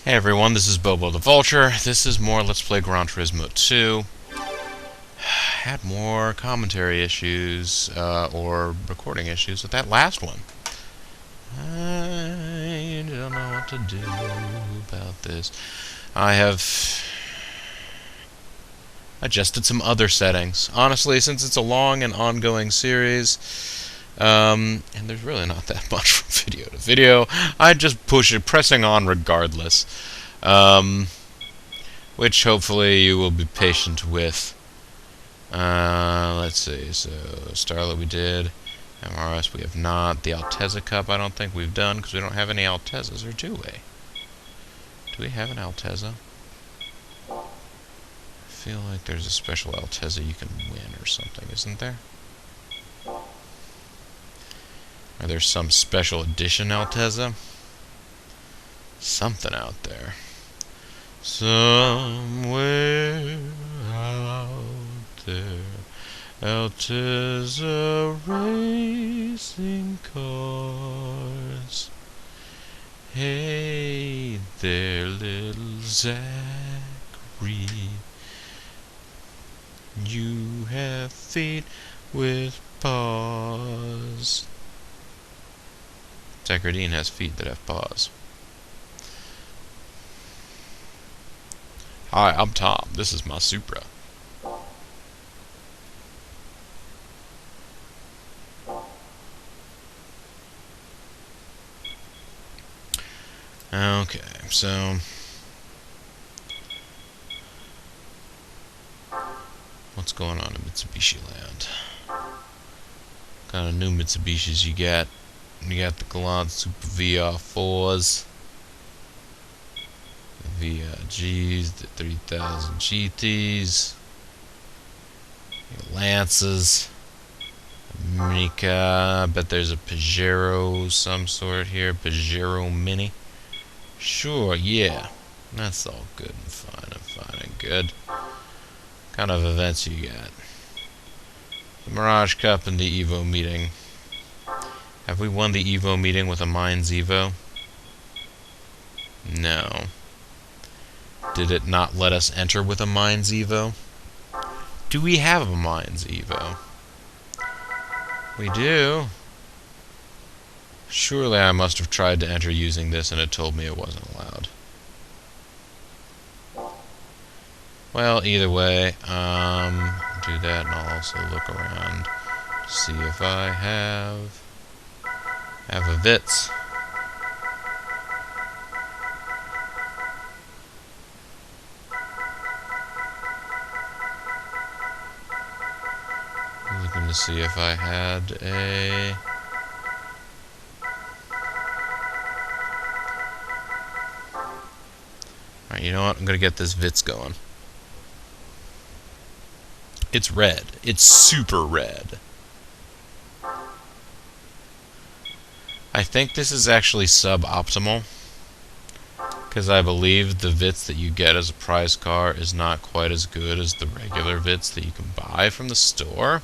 Hey everyone, this is Bobo the Vulture. This is more Let's Play Gran Turismo 2. Had more commentary issues, or recording issues with that last one. I don't know what to do about this. I have adjusted some other settings. Honestly, since it's a long and ongoing series, and there's really not that much from video to video, I just pressing on regardless. Which hopefully you will be patient with. Let's see, so Starlet we did, MRS we have not, the Altezza Cup I don't think we've done, because we don't have any Altezzas, or do we? Do we have an Altezza? I feel like there's a special Altezza you can win or something, isn't there? Or there's some special edition Altezza? Something out there. Somewhere out there, Altezza racing cars. Hey there, little Zachary, you have feet with paws. Zachary has feet that have paws. Hi, I'm Tom. This is my Supra. Okay, so what's going on in Mitsubishi land? What kind of new Mitsubishis you got? You got the Galant Super VR4s, the VRGs, the 3000 GTs, the Lancers, Minica. I bet there's a Pajero some sort here, Pajero Mini. Sure, yeah, that's all good and fine and good. What kind of events you got? The Mirage Cup and the Evo meeting. Have we won the Evo meeting with a Mines Evo? No. Did it not let us enter with a Mines Evo? Do we have a Mines Evo? We do. Surely I must have tried to enter using this and it told me it wasn't allowed. Well, either way, do that, and I'll also look around to see if I have a Vitz. Looking to see if I had a... Alright, you know what? I'm gonna get this Vitz going. It's red. It's super red. I think this is actually suboptimal, because I believe the Vitz that you get as a prize car is not quite as good as the regular Vitz that you can buy from the store.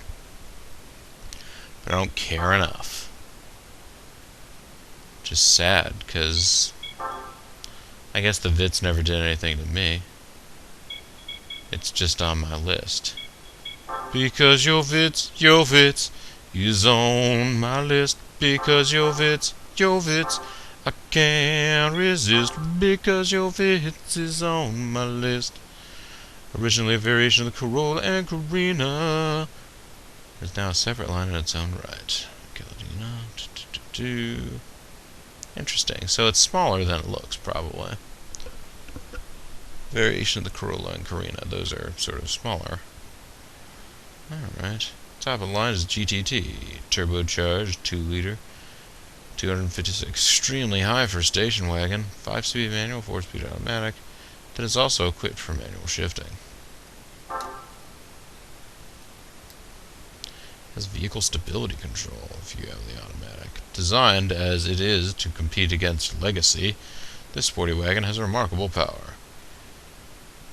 But I don't care enough. Just sad, because I guess the Vitz never did anything to me. It's just on my list. Because your Vitz is on my list. Because your Vitz, I can't resist. Because your Vitz is on my list. Originally a variation of the Corolla and Carina. There's now a separate line in its own right. Interesting. So it's smaller than it looks, probably. Variation of the Corolla and Carina. Those are sort of smaller. Alright. Top of the line is GTT. Turbocharged, 2-liter. 256. Extremely high for a station wagon. 5-speed manual, 4-speed automatic. That is also equipped for manual shifting. Has vehicle stability control if you have the automatic. Designed as it is to compete against Legacy, this sporty wagon has a remarkable power.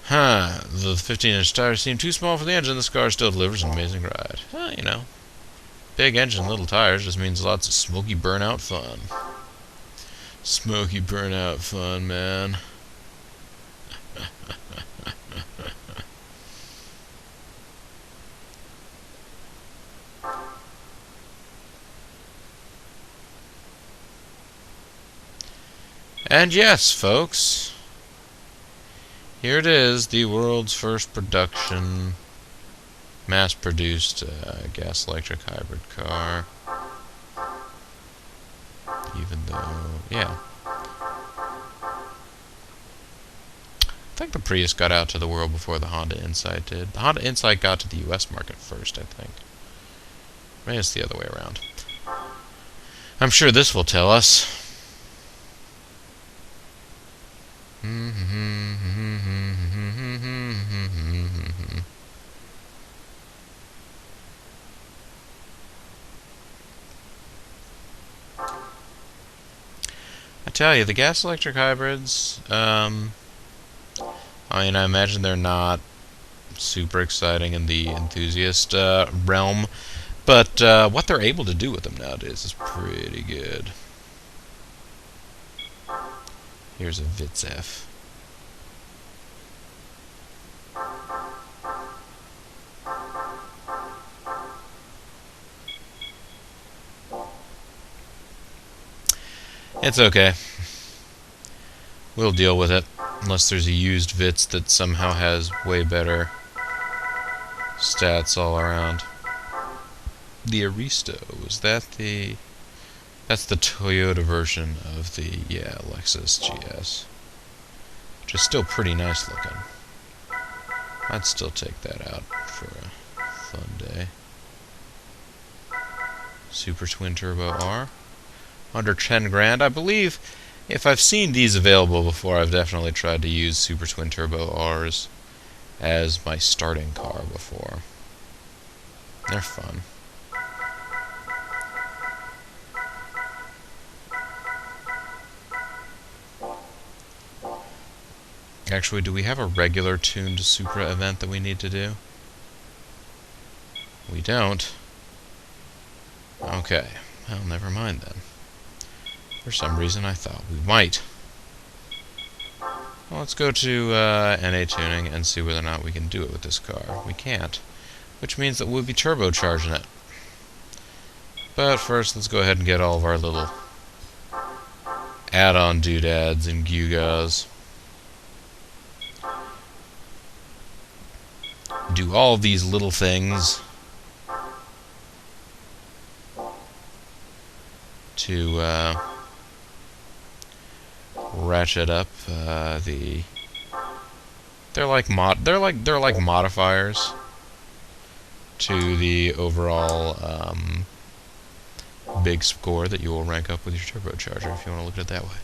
The 15-inch tires seem too small for the engine. This car still delivers an amazing ride. You know, big engine, little tires just means lots of smoky burnout fun. Smoky burnout fun, man. And yes, folks, here it is, the world's first production, mass-produced gas-electric hybrid car. Even though, yeah. I think the Prius got out to the world before the Honda Insight did. The Honda Insight got to the US market first, I think. Maybe it's the other way around. I'm sure this will tell us. I tell you, the gas-electric hybrids, I mean, I imagine they're not super exciting in the enthusiast realm, but what they're able to do with them nowadays is pretty good. Here's a Vitz F. It's okay. We'll deal with it, unless there's a used Vitz that somehow has way better stats all around. The Aristo, is that the... That's the Toyota version of the, yeah, Lexus GS. Which is still pretty nice looking. I'd still take that out for a fun day. Super Twin Turbo R. Under 10 grand, I believe. If I've seen these available before, I've definitely tried to use Super Twin Turbo Rs as my starting car before. They're fun. Actually, do we have a regular tuned Supra event that we need to do? We don't. Okay. Well, never mind then. For some reason, I thought we might. Well, let's go to NA Tuning and see whether or not we can do it with this car. We can't. Which means that we'll be turbocharging it. But first, let's go ahead and get all of our little add-on doodads and gewgaws. Do all of these little things to ratchet up the. They're like modifiers to the overall big score that you will rank up with your turbocharger, if you want to look at it that way.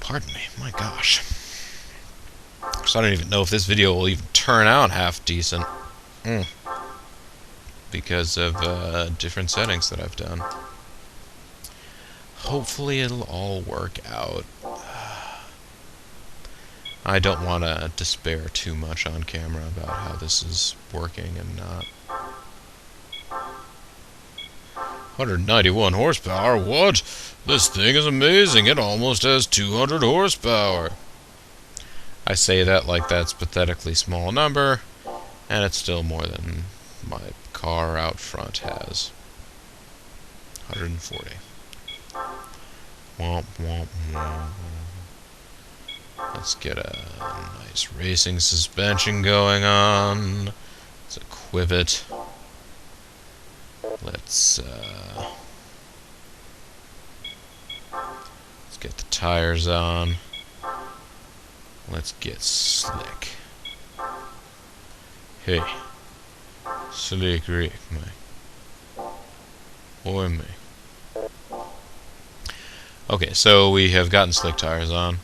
Pardon me, my gosh. So I don't even know if this video will even turn out half decent. Because of different settings that I've done. Hopefully it'll all work out. I don't want to despair too much on camera about how this is working and not. 191 horsepower? What? This thing is amazing. It almost has 200 horsepower. I say that like that's a pathetically small number, and it's still more than my car out front has. 140. Womp, womp, womp. Let's get a nice racing suspension going on. Let's equip it. Let's get the tires on. Let's get slick. Hey, slick Rick, me. Boy, me. Okay, so we have gotten slick tires on.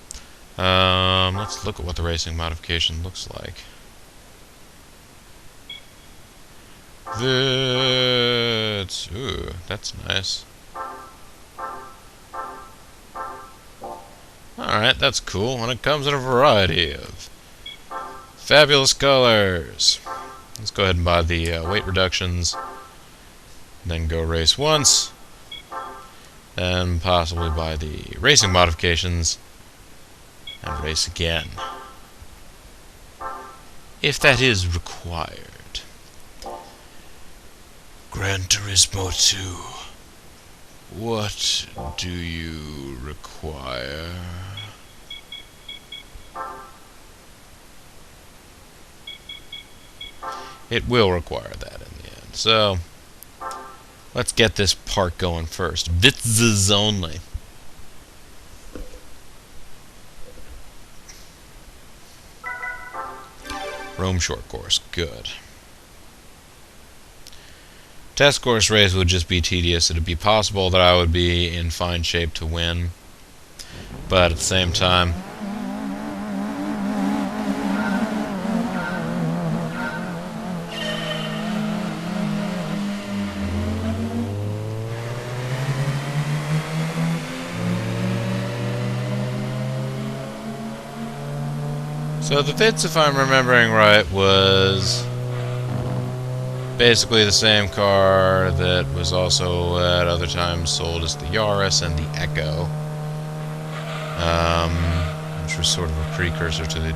Let's look at what the racing modification looks like. Vitz. Ooh, that's nice. Alright, that's cool. And it comes in a variety of fabulous colors. Let's go ahead and buy the weight reductions. Then go race once. Then possibly buy the racing modifications. and race again. If that is required. Gran Turismo 2. What do you require? It will require that in the end. So, let's get this part going first. Vitz's only. Rome short course. Good. Test course race would just be tedious. It would be possible that I would be in fine shape to win, but at the same time, so the Vitz, if I'm remembering right, was basically the same car that was also at other times sold as the Yaris and the Echo, which was sort of a precursor to the,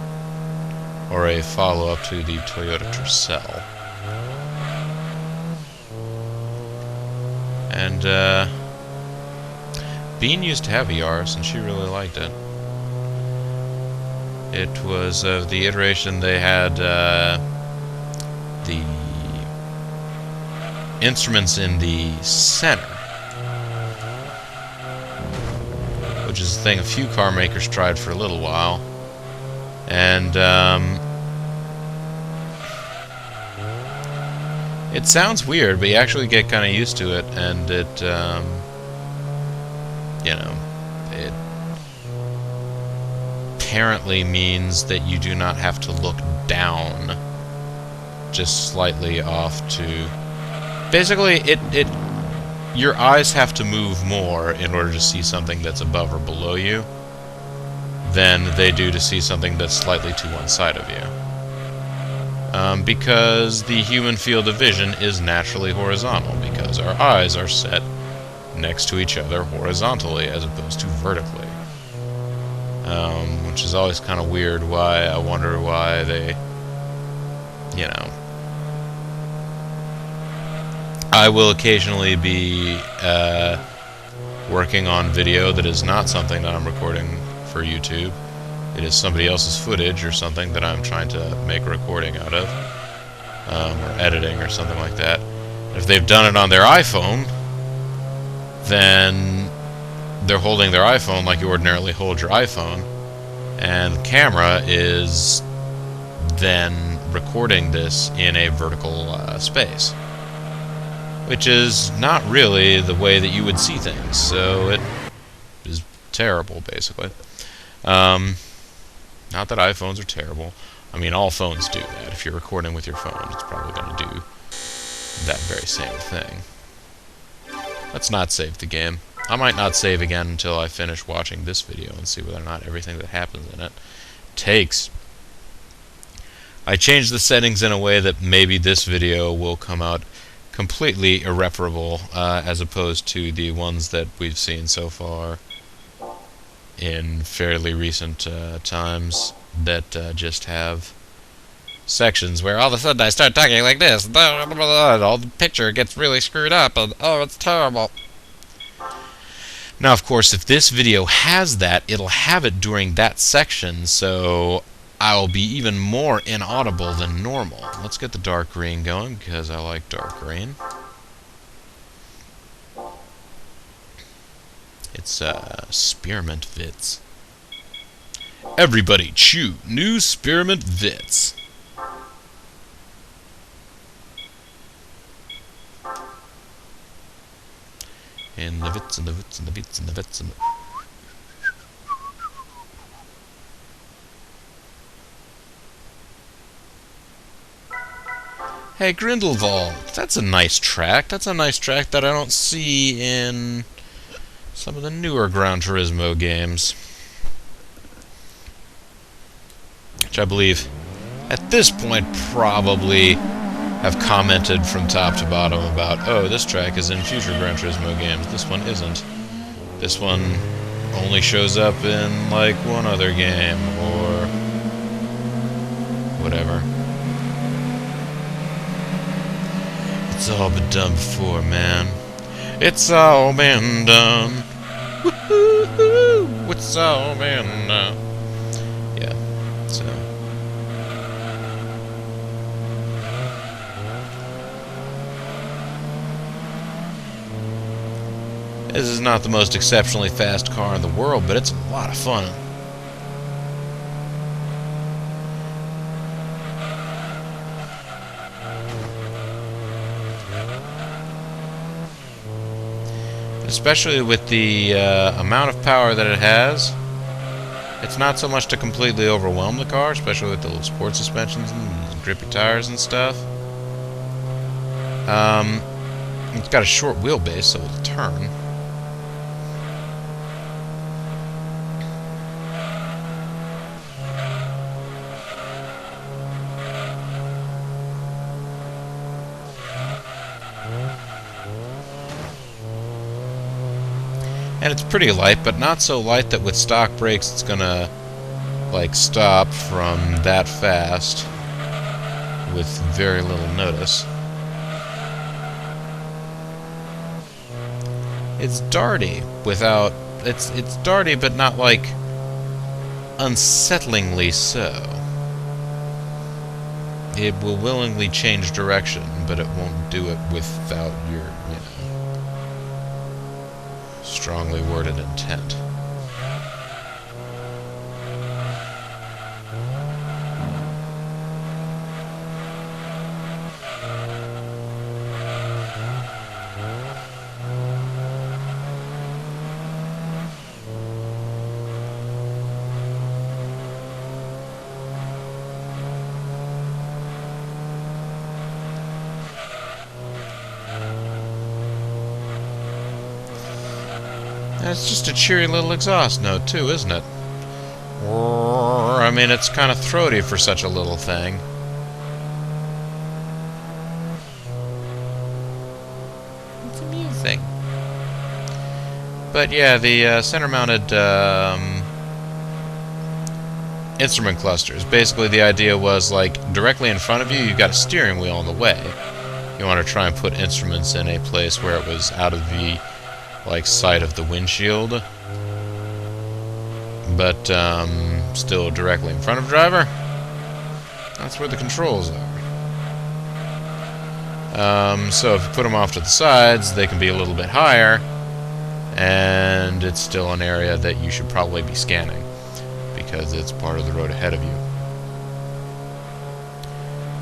or a follow-up to the Toyota Tercel. And Bean used to have a Yaris, and she really liked it. It was the iteration they had the instruments in the center, which is a thing a few car makers tried for a little while, and it sounds weird, but you actually get kind of used to it, and it you know, it apparently means that you do not have to look down, just slightly off to. Basically, your eyes have to move more in order to see something that's above or below you than they do to see something that's slightly to one side of you. Because the human field of vision is naturally horizontal, because our eyes are set next to each other horizontally as opposed to vertically. Which is always kind of weird. Why, I wonder why they, you know. I will occasionally be working on video that is not something that I'm recording for YouTube. It is somebody else's footage or something that I'm trying to make a recording out of, or editing or something like that. If they've done it on their iPhone, then they're holding their iPhone like you ordinarily hold your iPhone, and the camera is then recording this in a vertical space, which is not really the way that you would see things, so it is terrible, basically. Not that iPhones are terrible. I mean, all phones do that. If you're recording with your phone, it's probably going to do that very same thing. Let's not save the game. I might not save again until I finish watching this video and see whether or not everything that happens in it takes. I changed the settings in a way that maybe this video will come out completely irreparable, as opposed to the ones that we've seen so far in fairly recent times that just have sections where all of a sudden I start talking like this, and all the picture gets really screwed up, and oh, it's terrible. Now, of course, if this video has that, it'll have it during that section, so I'll be even more inaudible than normal. Let's get the dark green going, because I like dark green. It's Spearmint Vitz. Everybody chew new Spearmint Vitz. And the Vitz and the Vitz and the Vitz and the Vitz and the... Hey, Grindelwald, that's a nice track. That's a nice track that I don't see in some of the newer Gran Turismo games. Which I believe, at this point, probably have commented from top to bottom about, oh, this track is in future Gran Turismo games. This one isn't. This one only shows up in, like, one other game, or whatever. It's all been done before, man. It's all been done. Woo-hoo-hoo. It's all been done. Yeah, so... This is not the most exceptionally fast car in the world, but it's a lot of fun. Especially with the amount of power that it has, it's not so much to completely overwhelm the car, especially with the little sport suspensions and grippy tires and stuff. It's got a short wheelbase, so it'll turn. And it's pretty light, but not so light that with stock brakes it's gonna, like, stop from that fast with very little notice. It's darty without... It's darty, but not, like, unsettlingly so. It will willingly change direction, but it won't do it without your, you know, strongly worded intent. It's just a cheery little exhaust note, too, isn't it? I mean, it's kind of throaty for such a little thing. It's amusing. But yeah, the center-mounted instrument clusters. Basically, the idea was, like, directly in front of you, you've got a steering wheel in the way. You want to try and put instruments in a place where it was out of the, like, sight of the windshield, but still directly in front of the driver. That's where the controls are. So if you put them off to the sides, they can be a little bit higher, and it's still an area that you should probably be scanning because it's part of the road ahead of you.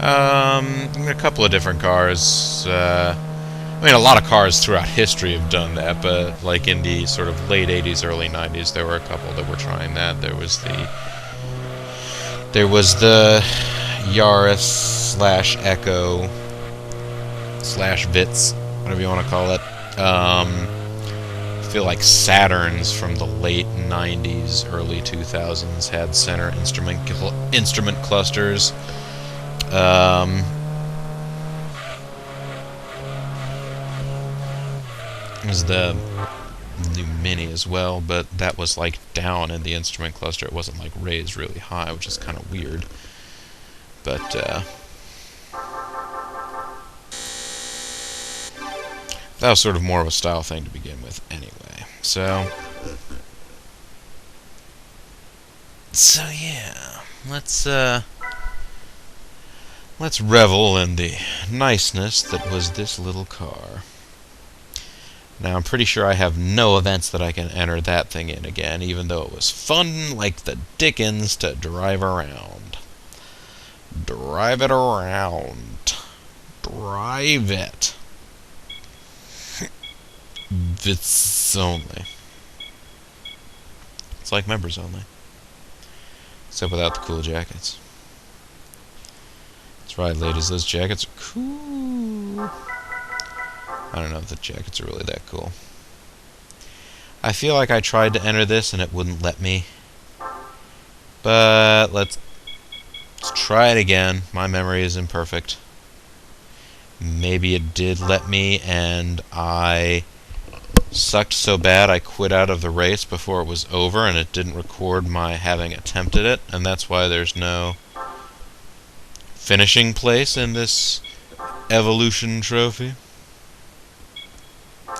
A couple of different cars. I mean, a lot of cars throughout history have done that, but like in the sort of late 80s, early 90s, there were a couple that were trying that. There was the Yaris slash Echo slash Vitz, whatever you want to call it. I feel like Saturns from the late 90s, early 2000s had center instrument clusters. There's the new Mini as well, but that was like down in the instrument cluster. It wasn't like raised really high, which is kind of weird. But that was sort of more of a style thing to begin with anyway. So yeah, let's revel in the niceness that was this little car. Now, I'm pretty sure I have no events that I can enter that thing in again, even though it was fun like the dickens to drive around. Drive it around. Drive it. Vitz only. It's like members only. Except without the cool jackets. That's right, ladies, those jackets are cool. I don't know if the jackets are really that cool. I feel like I tried to enter this and it wouldn't let me. But let's try it again. My memory is imperfect. Maybe it did let me and I sucked so bad I quit out of the race before it was over, and it didn't record my having attempted it, and that's why there's no finishing place in this evolution trophy.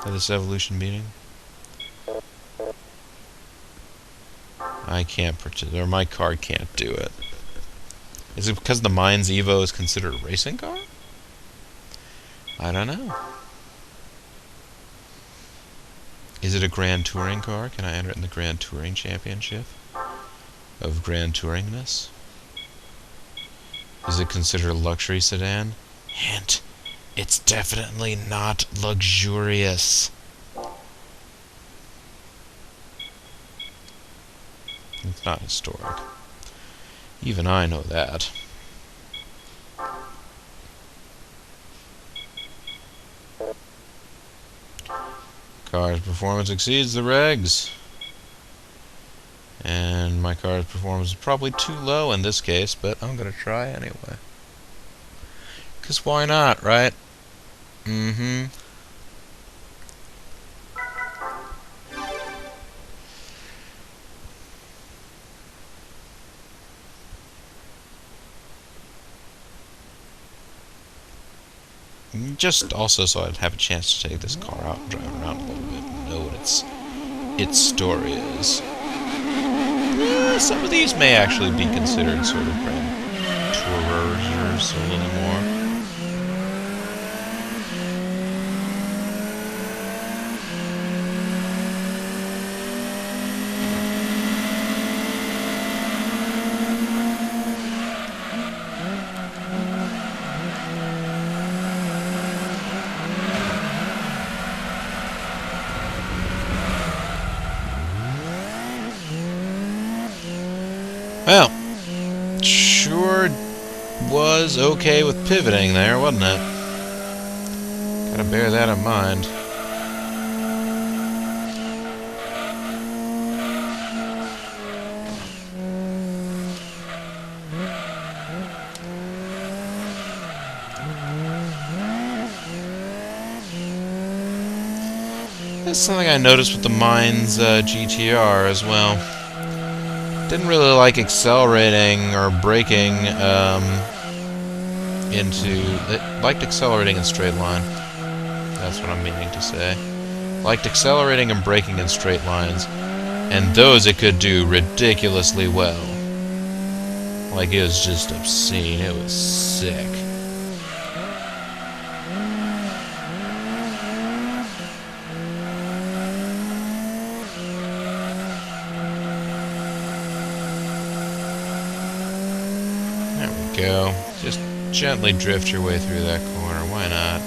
This evolution meeting. I can't participate, or my car can't do it. Is it because the Mines Evo is considered a racing car? I don't know. Is it a Grand Touring car? Can I enter it in the Grand Touring Championship of Grand Touringness? Is it considered a luxury sedan? Hint. It's definitely not luxurious. It's not historic. Even I know that. Car's performance exceeds the regs. And my car's performance is probably too low in this case, but I'm gonna try anyway. 'Cause why not, right? Mm-hmm. Just also so I'd have a chance to take this car out and drive around a little bit and know what its story is. Some of these may actually be considered sort of Grand Tourers a little more. Well, sure was okay with pivoting there, wasn't it? Gotta bear that in mind. That's something I noticed with the Mines GTR as well. Didn't really like accelerating or braking liked accelerating in straight line. That's what I'm meaning to say. Liked accelerating and braking in straight lines, and those it could do ridiculously well. Like, it was just obscene. It was sick. Go. Just gently drift your way through that corner. Why not?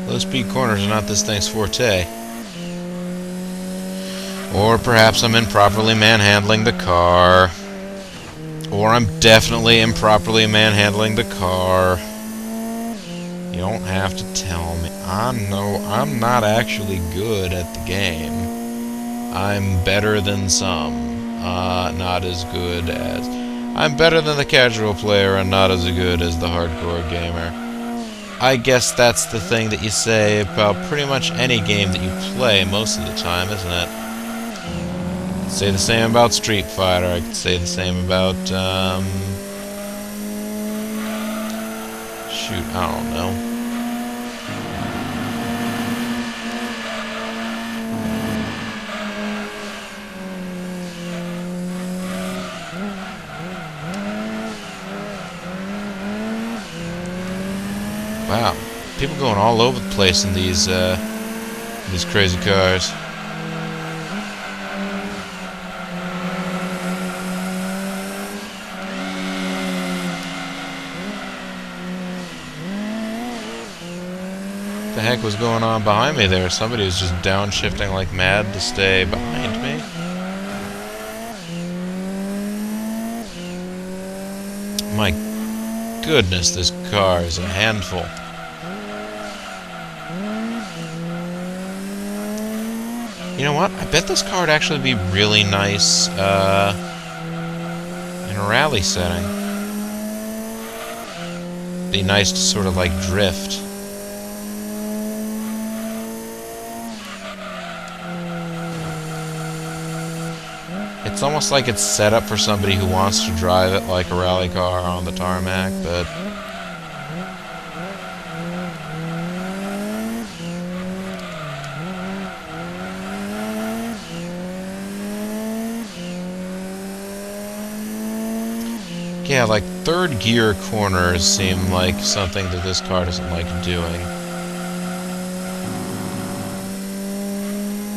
Low speed corners are not this thing's forte. Or perhaps I'm improperly manhandling the car. Or I'm definitely improperly manhandling the car. You don't have to tell me. I know I'm not actually good at the game. I'm better than some. Not as good as... I'm better than the casual player and not as good as the hardcore gamer. I guess that's the thing that you say about pretty much any game that you play most of the time, isn't it? Say the same about Street Fighter. I could say the same about, shoot, I don't know. Wow, people going all over the place in these crazy cars. What the heck was going on behind me there? Somebody was just downshifting like mad to stay behind me. My goodness, this car is a handful. You know what? I bet this car would actually be really nice in a rally setting. Be nice to sort of like drift. It's almost like it's set up for somebody who wants to drive it like a rally car on the tarmac, but yeah, like third gear corners seem like something that this car doesn't like doing.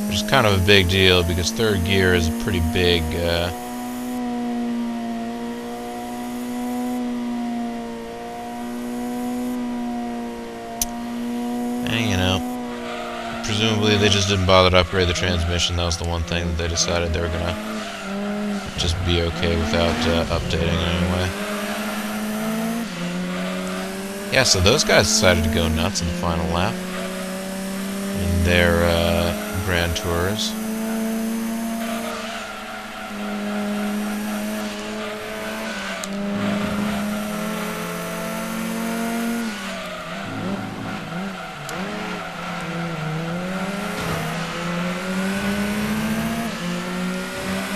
Which is kind of a big deal because third gear is a pretty big and, you know, presumably they just didn't bother to upgrade the transmission. That was the one thing that they decided they were gonna just be okay without updating anyway. Yeah, so those guys decided to go nuts in the final lap in their Grand Tours.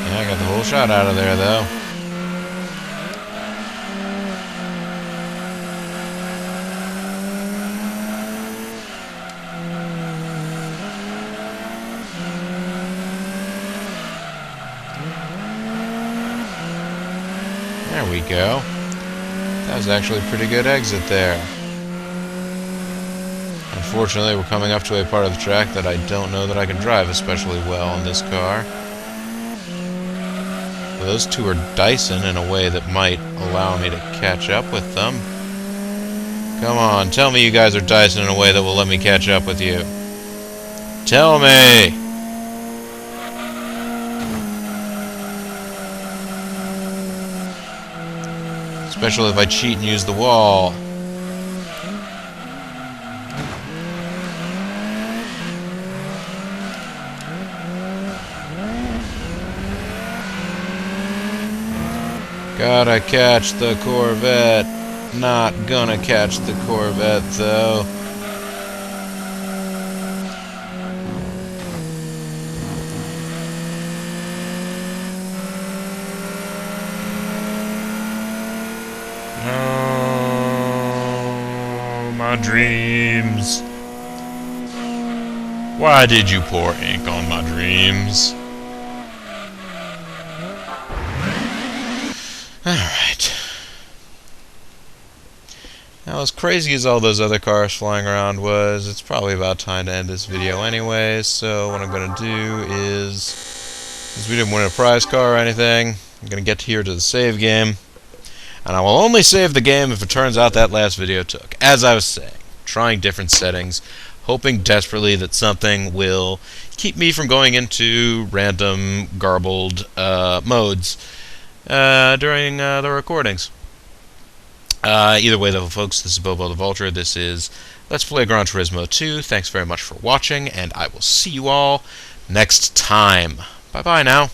Yeah, I got the whole shot out of there, though. There we go. That was actually a pretty good exit there. Unfortunately, we're coming up to a part of the track that I don't know that I can drive especially well in this car. Those two are Dyson in a way that might allow me to catch up with them. Come on, tell me you guys are Dyson in a way that will let me catch up with you. Tell me! Especially if I cheat and use the wall. Gotta catch the Corvette. Not gonna catch the Corvette, though. Oh, my dreams. Why did you pour ink on my dreams? Alright. Now, as crazy as all those other cars flying around was, it's probably about time to end this video anyways, so what I'm going to do is, since we didn't win a prize car or anything, I'm going to get here to the save game, and I will only save the game if it turns out that last video took. As I was saying, trying different settings, hoping desperately that something will keep me from going into random, garbled modes during the recordings. Either way though, folks, this is Bobo the Vulture. This is Let's Play Gran Turismo 2. Thanks very much for watching, and I will see you all next time. Bye-bye now.